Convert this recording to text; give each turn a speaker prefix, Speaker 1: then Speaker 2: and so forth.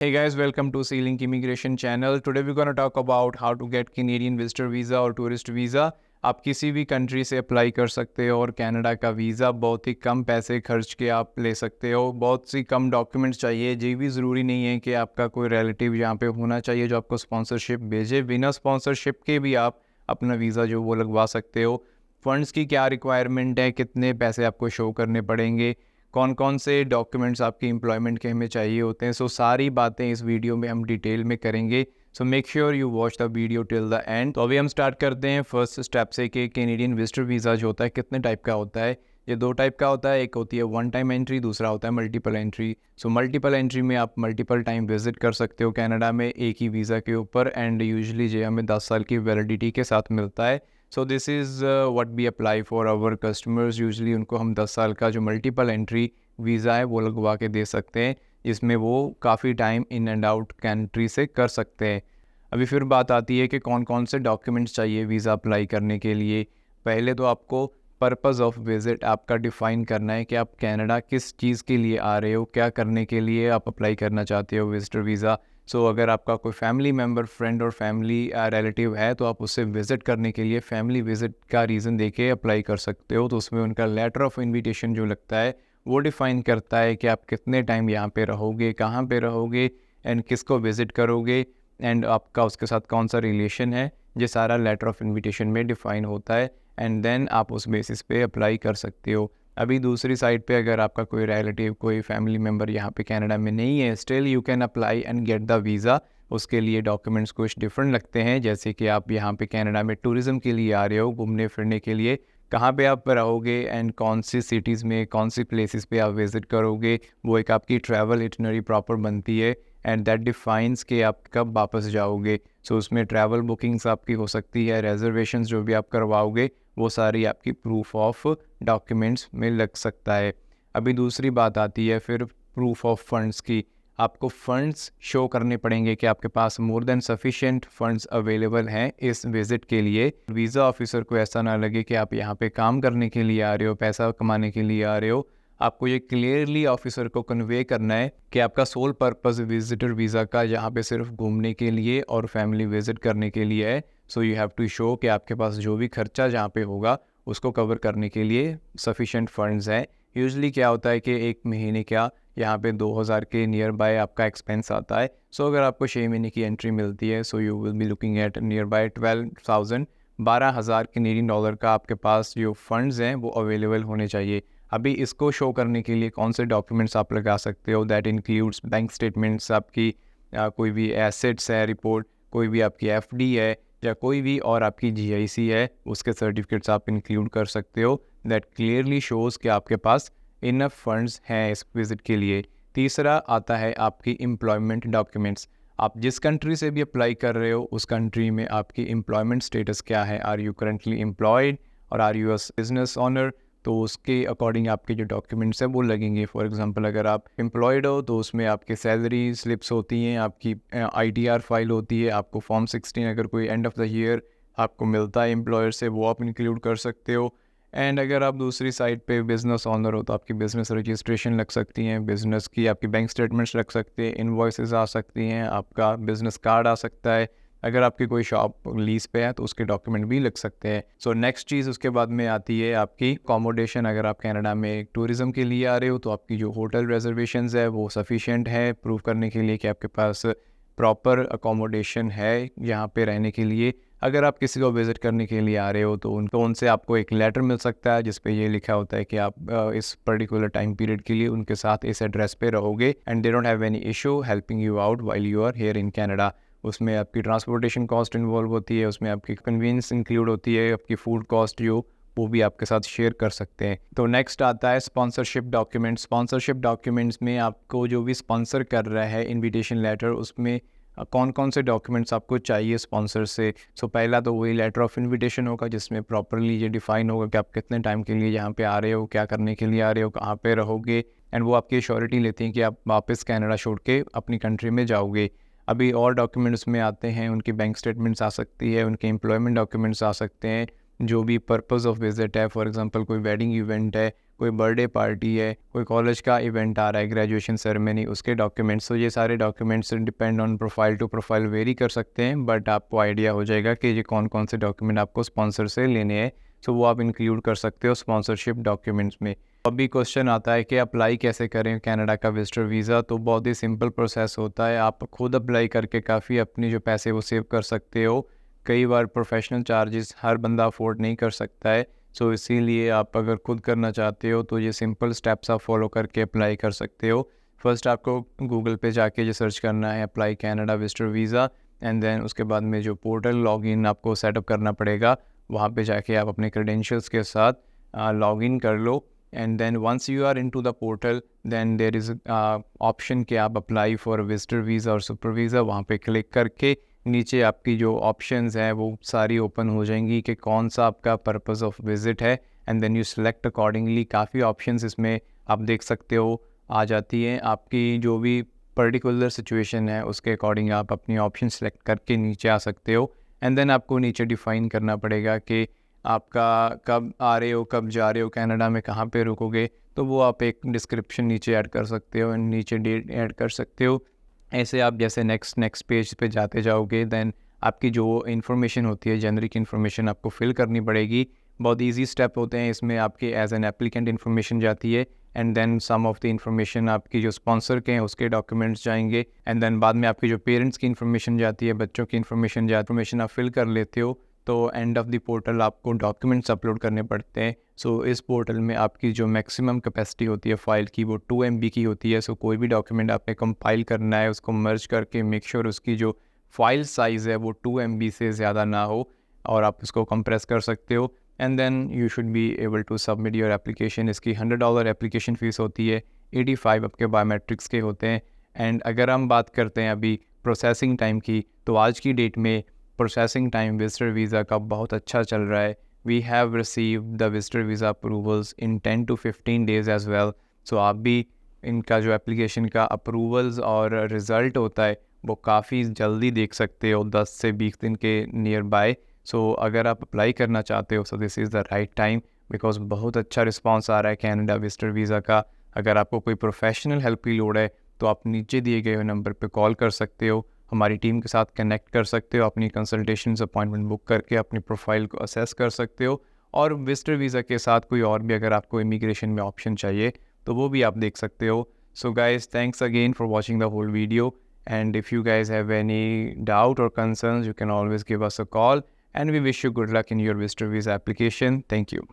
Speaker 1: Hey guys, welcome to C-Link Immigration channel. Today we're going to talk about how to get Canadian visitor visa और tourist visa. आप किसी भी country से apply कर सकते हो और कनाडा का वीज़ा बहुत ही कम पैसे खर्च के आप ले सकते हो। बहुत सी कम डॉक्यूमेंट्स चाहिए। ये भी ज़रूरी नहीं है कि आपका कोई रिलेटिव यहाँ पे होना चाहिए जो आपको स्पॉन्सरशिप भेजे। बिना स्पॉन्सरशिप के भी आप अपना वीज़ा जो वो लगवा सकते हो। फ़ंड्स की क्या रिक्वायरमेंट है, कितने पैसे आपको शो करने पड़ेंगे, कौन कौन से डॉक्यूमेंट्स आपकी एम्प्लॉयमेंट के हमें चाहिए होते हैं। सारी बातें इस वीडियो में हम डिटेल में करेंगे। Make sure you watch the video till the end. तो अभी हम स्टार्ट करते हैं फर्स्ट स्टेप से कि कैनेडियन विजिटर वीज़ा जो होता है कितने टाइप का होता है। ये दो टाइप का होता है, एक होती है वन टाइम एंट्री, दूसरा होता है मल्टीपल एंट्री। मल्टीपल एंट्री में आप मल्टीपल टाइम विजिट कर सकते हो कनाडा में एक ही वीज़ा के ऊपर, एंड यूजुअली जो हमें 10 साल की वैलिडिटी के साथ मिलता है। This is what we apply for our customers. Usually उनको हम 10 साल का जो मल्टीपल एंट्री वीज़ा है वो लगवा के दे सकते हैं, जिसमें वो काफ़ी time in and out country से कर सकते हैं। अभी फिर बात आती है कि कौन कौन से डॉक्यूमेंट्स चाहिए वीज़ा अप्लाई करने के लिए। पहले तो आपको पर्पज़ ऑफ विज़िट आपका डिफ़ाइन करना है कि आप कनाडा किस चीज़ के लिए आ रहे हो, क्या करने के लिए आप अप्लाई करना चाहते हो विज़िटर वीज़ा। अगर आपका कोई फैमिली मेम्बर, फ्रेंड और फैमिली रिलेटिव है तो आप उससे विज़िट करने के लिए फैमिली विज़िट का रीज़न दे के अप्लाई कर सकते हो। तो उसमें उनका लेटर ऑफ़ इन्विटेशन जो लगता है वो डिफ़ाइन करता है कि आप कितने टाइम यहाँ पे रहोगे, कहाँ पे रहोगे, एंड किसको विज़िट करोगे, एंड आपका उसके साथ कौन सा रिलेशन है। ये सारा लेटर ऑफ़ इन्विटेशन में डिफ़ाइन होता है, एंड देन आप उस बेसिस पे अप्लाई कर सकते हो। अभी दूसरी साइड पे अगर आपका कोई रिलेटिव, कोई फैमिली मेम्बर यहाँ पे कनाडा में नहीं है, still you can apply and get the visa. उसके लिए डॉक्यूमेंट्स कुछ डिफरेंट लगते हैं, जैसे कि आप यहाँ पे कनाडा में टूरिज़्म के लिए आ रहे हो, घूमने फिरने के लिए, कहाँ पे आप रहोगे एंड कौन सी सिटीज़ में, कौन सी प्लेसेस पे आप विज़िट करोगे, वो एक आपकी ट्रैवल इटिनरी प्रॉपर बनती है, एंड दैट डिफाइंस कि आप कब वापस जाओगे। उसमें ट्रैवल बुकिंग्स आपकी हो सकती है, रेजर्वेशंस जो भी आप करवाओगे वो सारी आपकी प्रूफ ऑफ डॉक्यूमेंट्स में लग सकता है। अभी दूसरी बात आती है फिर प्रूफ ऑफ फंड्स की। आपको फंड्स शो करने पड़ेंगे कि आपके पास more than sufficient funds available हैं इस विज़िट के लिए। वीज़ा ऑफिसर को ऐसा ना लगे कि आप यहाँ पे काम करने के लिए आ रहे हो, पैसा कमाने के लिए आ रहे हो। आपको ये क्लियरली ऑफिसर को कन्वे करना है कि आपका सोल पर्पस विजिटर वीज़ा का यहाँ पे सिर्फ घूमने के लिए और फैमिली विजिट करने के लिए है। यू हैव टू शो कि आपके पास जो भी खर्चा जहाँ पे होगा उसको कवर करने के लिए सफिशेंट फंड्स हैं। यूजुअली क्या होता है कि एक महीने क्या यहाँ पे 2000 के नियर बाय आपका एक्सपेंस आता है। अगर आपको 6 महीने की एंट्री मिलती है you will be looking at near by 12,000, 12,000 Canadian dollar का आपके पास जो फंड्स हैं वो अवेलेबल होने चाहिए। अभी इसको शो करने के लिए कौन से डॉक्यूमेंट्स आप लगा सकते हो, दैट इंक्लूड्स बैंक स्टेटमेंट्स, आपकी कोई भी एसेट्स है रिपोर्ट, कोई भी आपकी एफडी है, या कोई भी और आपकी जीआईसी है उसके सर्टिफिकेट्स आप इंक्लूड कर सकते हो। दैट क्लियरली शोज़ कि आपके पास इनफ फंड्स हैं इस विज़िट के लिए। तीसरा आता है आपकी एम्प्लॉयमेंट डॉक्यूमेंट्स। आप जिस कंट्री से भी अप्लाई कर रहे हो उस कंट्री में आपकी एम्प्लॉयमेंट स्टेटस क्या है, आर यू करंटली एम्प्लॉयड और are you a business owner. तो उसके अकॉर्डिंग आपके जो डॉक्यूमेंट्स हैं वो लगेंगे। फॉर एग्जांपल अगर आप एम्प्लॉयड हो तो उसमें आपके सैलरी स्लिप्स होती हैं, आपकी आईटीआर फाइल होती है, आपको फॉर्म 16 अगर कोई एंड ऑफ द ईयर आपको मिलता है एम्प्लॉयर से वो आप इंक्लूड कर सकते हो। एंड अगर आप दूसरी साइड पे बिज़नेस ऑनर हो तो आपकी बिज़नेस रजिस्ट्रेशन लग सकती हैं, बिज़नेस की आपकी बैंक स्टेटमेंट्स लग सकते हैं, इनवॉइसेस आ सकती हैं, आपका बिज़नेस कार्ड आ सकता है। अगर आपकी कोई शॉप लीज पे है तो उसके डॉक्यूमेंट भी लग सकते हैं। नेक्स्ट चीज़ उसके बाद में आती है आपकी अकोमोडेशन। अगर आप कनाडा में टूरिज़्म के लिए आ रहे हो तो आपकी जो होटल रिजर्वेशंस है वो सफिशिएंट है प्रूव करने के लिए कि आपके पास प्रॉपर अकोमोडेशन है यहाँ पे रहने के लिए। अगर आप किसी को विज़िट करने के लिए आ रहे हो तो उनसे आपको एक लेटर मिल सकता है जिस पे ये लिखा होता है कि आप इस पर्टिकुलर टाइम पीरियड के लिए उनके साथ इस एड्रेस पे रहोगे, and they don't have any issue helping you out while you are here in Canada. उसमें आपकी ट्रांसपोर्टेशन कॉस्ट इन्वॉल्व होती है, उसमें आपकी कन्वीनियंस इंक्लूड होती है, आपकी फूड कॉस्ट जो वो भी आपके साथ शेयर कर सकते हैं। तो नेक्स्ट आता है स्पॉन्सरशिप डॉक्यूमेंट्स। स्पॉन्सरशिप डॉक्यूमेंट्स में आपको जो भी स्पॉन्सर कर रहा है इनविटेशन लेटर, उसमें कौन कौन से डॉक्यूमेंट्स आपको चाहिए स्पॉन्सर से। पहला तो वही लेटर ऑफ इनविटेशन होगा जिसमें प्रॉपरली ये डिफाइन होगा कि आप कितने टाइम के लिए यहाँ पे आ रहे हो, क्या करने के लिए आ रहे हो, कहाँ पे रहोगे, एंड वो आपकी श्योरिटी लेती हैं कि आप वापस कनाडा छोड़ के अपनी कंट्री में जाओगे। अभी और डॉक्यूमेंट्स में आते हैं, उनकी बैंक स्टेटमेंट्स आ सकती है, उनके एम्प्लॉयमेंट डॉक्यूमेंट्स आ सकते हैं, जो भी पर्पस ऑफ विजिट है। फॉर एग्जांपल कोई वेडिंग इवेंट है, कोई बर्थडे पार्टी है, कोई कॉलेज का इवेंट आ रहा है, ग्रेजुएशन सेरेमनी, उसके डॉक्यूमेंट्स। तो ये सारे documents depend on profile to profile vary कर सकते हैं, बट आपको आइडिया हो जाएगा कि ये कौन कौन से डॉक्यूमेंट आपको स्पॉन्सर से लेने हैं। सो वो आप इंक्लूड कर सकते हो स्पॉन्सरशिप डॉक्यूमेंट्स में। अभी क्वेश्चन आता है कि अप्लाई कैसे करें कनाडा का विजिटर वीज़ा। तो बहुत ही सिंपल प्रोसेस होता है, आप खुद अप्लाई करके काफ़ी अपनी जो पैसे वो सेव कर सकते हो। कई बार प्रोफेशनल चार्जेस हर बंदा अफोर्ड नहीं कर सकता है, सो इसीलिए आप अगर खुद करना चाहते हो तो ये सिंपल स्टेप्स आप फॉलो करके अप्लाई कर सकते हो। फर्स्ट आपको गूगल पे जाके ये सर्च करना है apply Canada visitor visa, and then उसके बाद में जो पोर्टल लॉगिन आपको सेटअप करना पड़ेगा, वहाँ पे जाके आप अपने क्रेडेंशियल्स के साथ लॉगिन कर लो। And then once you are into the portal, then there is option कि आप अप्लाई फॉर विजिटर वीज़ा और सुपर वीज़ा। वहाँ पे क्लिक करके नीचे आपकी जो ऑप्शंस हैं वो सारी ओपन हो जाएंगी कि कौन सा आपका पर्पस ऑफ विज़िट है, and then you select accordingly. काफ़ी ऑप्शंस इसमें आप देख सकते हो आ जाती हैं, आपकी जो भी पर्टिकुलर सिचुएशन है उसके अकॉर्डिंग आप अपनी ऑप्शन सेलेक्ट करके नीचे आ सकते हो। एंड देन आपको नीचे डिफ़ाइन करना पड़ेगा कि आपका कब आ रहे हो, कब जा रहे हो कनाडा में, कहाँ पे रुकोगे। तो वो आप एक डिस्क्रिप्शन नीचे ऐड कर सकते हो, नीचे डेट ऐड कर सकते हो। ऐसे आप जैसे नेक्स्ट पेज पे जाते जाओगे, देन आपकी जो इन्फॉर्मेशन होती है, जेनरिक इन्फॉर्मेशन आपको फिल करनी पड़ेगी। बहुत इजी स्टेप होते हैं इसमें, आपके एज एन एप्लीकेंट इन्फॉर्मेशन जाती है, and then some of the information आपकी जो स्पॉन्सर के हैं उसके डॉक्यूमेंट्स जाएंगे, एंड देन बाद में आपकी जो पेरेंट्स की इन्फॉर्मेशन जाती है, बच्चों की इन्फॉर्मेशन आप फिल कर लेते हो। तो एंड ऑफ द पोर्टल आपको डॉक्यूमेंट्स अपलोड करने पड़ते हैं। सो इस पोर्टल में आपकी जो मैक्सिमम कैपेसिटी होती है फ़ाइल की वो 2 MB की होती है। सो कोई भी डॉक्यूमेंट आपने कंपाइल करना है, उसको मर्ज करके मेक श्योर उसकी जो फाइल साइज़ है वो 2 MB से ज़्यादा ना हो, और आप उसको कंप्रेस कर सकते हो। And then you should be able to submit your application. इसकी $100 एप्लीकेशन फ़ीस होती है, 85 आपके बायोमेट्रिक्स के होते हैं। एंड अगर हम बात करते हैं अभी प्रोसेसिंग टाइम की, तो आज की डेट में प्रोसेसिंग टाइम विजिटर वीज़ा का बहुत अच्छा चल रहा है। We have received the visitor visa approvals in 10 to 15 days as well. So आप भी इनका जो एप्लीकेशन का अप्रूवल्स और रिज़ल्ट होता है वो काफ़ी जल्दी देख सकते हो, 10 से 20 दिन के नियर बाय। सो अगर आप अप्लाई करना चाहते हो, so this is the right time, because बहुत अच्छा रिस्पॉन्स आ रहा है कनाडा विजिटर वीज़ा का। अगर आपको कोई प्रोफेशनल हेल्प की लोड़ है तो आप नीचे दिए गए नंबर पर कॉल कर सकते हो, हमारी टीम के साथ कनेक्ट कर सकते हो, अपनी कंसल्टेशन अपॉइंटमेंट बुक करके अपनी प्रोफाइल को असेस कर सकते हो। और विजिटर वीज़ा के साथ कोई और भी अगर आपको इमिग्रेशन में ऑप्शन चाहिए तो वो भी आप देख सकते हो। So guys, thanks again for watching the whole video, and if you guys have any doubt or concerns, you can always give us a call, and we wish you good luck in your visitor visa application. Thank you.